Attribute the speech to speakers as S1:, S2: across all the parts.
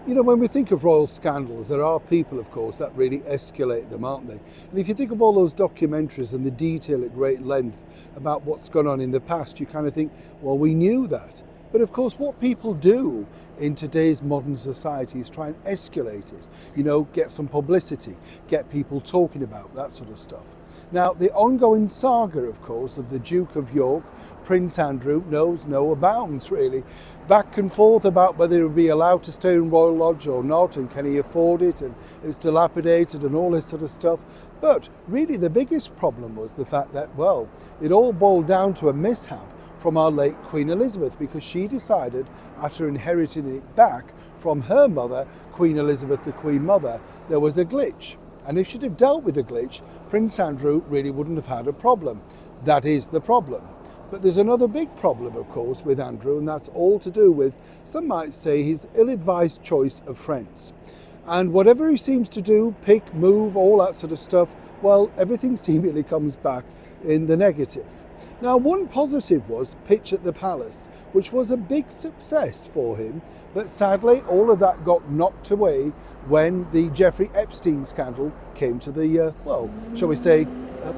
S1: You know, when we think of royal scandals, there are people, of course, that really escalate them, aren't they? And if you think of all those documentaries and the detail at great length about what's gone on in the past, you kind of think, well, we knew that. But of course, what people do in today's modern society is try and escalate it, get some publicity, get people talking about that sort of stuff. Now, the ongoing saga, of course, of the Duke of York, Prince Andrew, knows no bounds, really. Back and forth about whether he would be allowed to stay in Royal Lodge or not, and can he afford it, and it's dilapidated and all this sort of stuff. But really, the biggest problem was the fact that, well, it all boiled down to a mishap from our late Queen Elizabeth, because she decided, after inheriting it back from her mother, Queen Elizabeth, the Queen Mother, there was a glitch. And if she'd have dealt with the glitch, Prince Andrew really wouldn't have had a problem. That is the problem. But there's another big problem, of course, with Andrew, and that's all to do with, some might say, his ill-advised choice of friends. And whatever he seems to do, pick, move, all that sort of stuff, well, everything seemingly comes back in the negative. Now, one positive was Pitch at the Palace, which was a big success for him, but sadly all of that got knocked away when the Jeffrey Epstein scandal came to the, shall we say,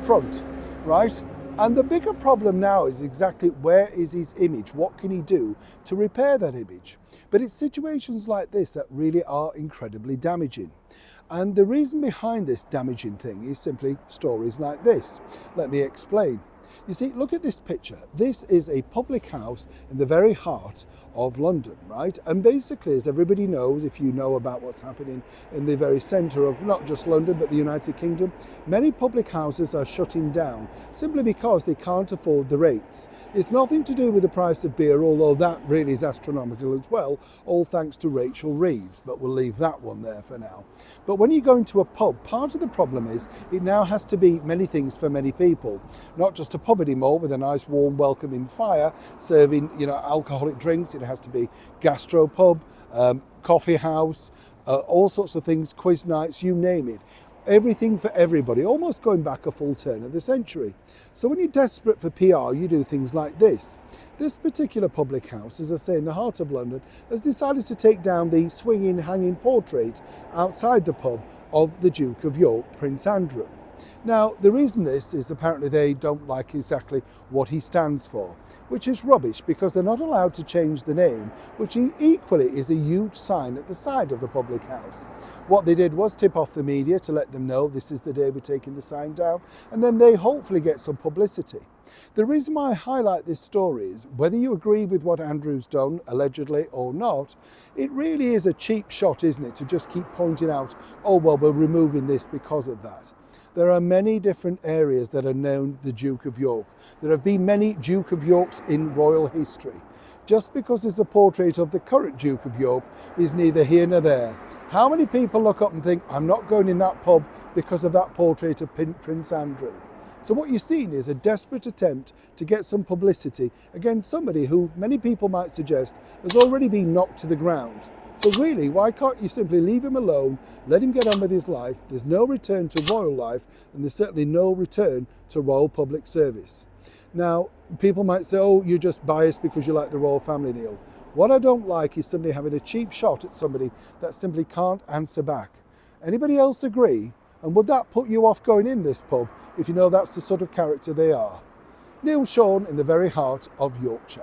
S1: front, right? And the bigger problem now is exactly where is his image? What can he do to repair that image? But it's situations like this that really are incredibly damaging. And the reason behind this damaging thing is simply stories like this. Let me explain. You see, look at this picture. This is a public house in the very heart of London, right? And basically, as everybody knows, if you know about what's happening in the very centre of not just London, but the United Kingdom, many public houses are shutting down simply because they can't afford the rates. It's nothing to do with the price of beer, although that really is astronomical as well, all thanks to Rachel Reeves, but we'll leave that one there for now. But when you go into a pub, part of the problem is it now has to be many things for many people, not just a pub anymore with a nice warm welcoming fire serving alcoholic drinks. It has to be gastropub, coffee house, all sorts of things, quiz nights, you name it. Everything for everybody, almost going back a full turn of the century. So when you're desperate for PR, you do things like this. This particular public house, as I say, in the heart of London, has decided to take down the swinging, hanging portrait outside the pub of the Duke of York, Prince Andrew. Now, the reason this is apparently they don't like exactly what he stands for, which is rubbish because they're not allowed to change the name, which equally is a huge sign at the side of the public house. What they did was tip off the media to let them know this is the day we're taking the sign down, and then they hopefully get some publicity. The reason why I highlight this story is, whether you agree with what Andrew's done, allegedly, or not, it really is a cheap shot, isn't it, to just keep pointing out, oh, well, we're removing this because of that. There are many different areas that are known the Duke of York. There have been many Duke of Yorks in royal history. Just because there's a portrait of the current Duke of York is neither here nor there. How many people look up and think, I'm not going in that pub because of that portrait of Prince Andrew? So what you're seeing is a desperate attempt to get some publicity against somebody who many people might suggest has already been knocked to the ground. So really, why can't you simply leave him alone, let him get on with his life? There's no return to royal life, and there's certainly no return to royal public service. Now, people might say, oh, you're just biased because you like the royal family, Neil. What I don't like is somebody having a cheap shot at somebody that simply can't answer back. Anybody else agree? And would that put you off going in this pub if you know that's the sort of character they are? Neil Sean in the very heart of Yorkshire.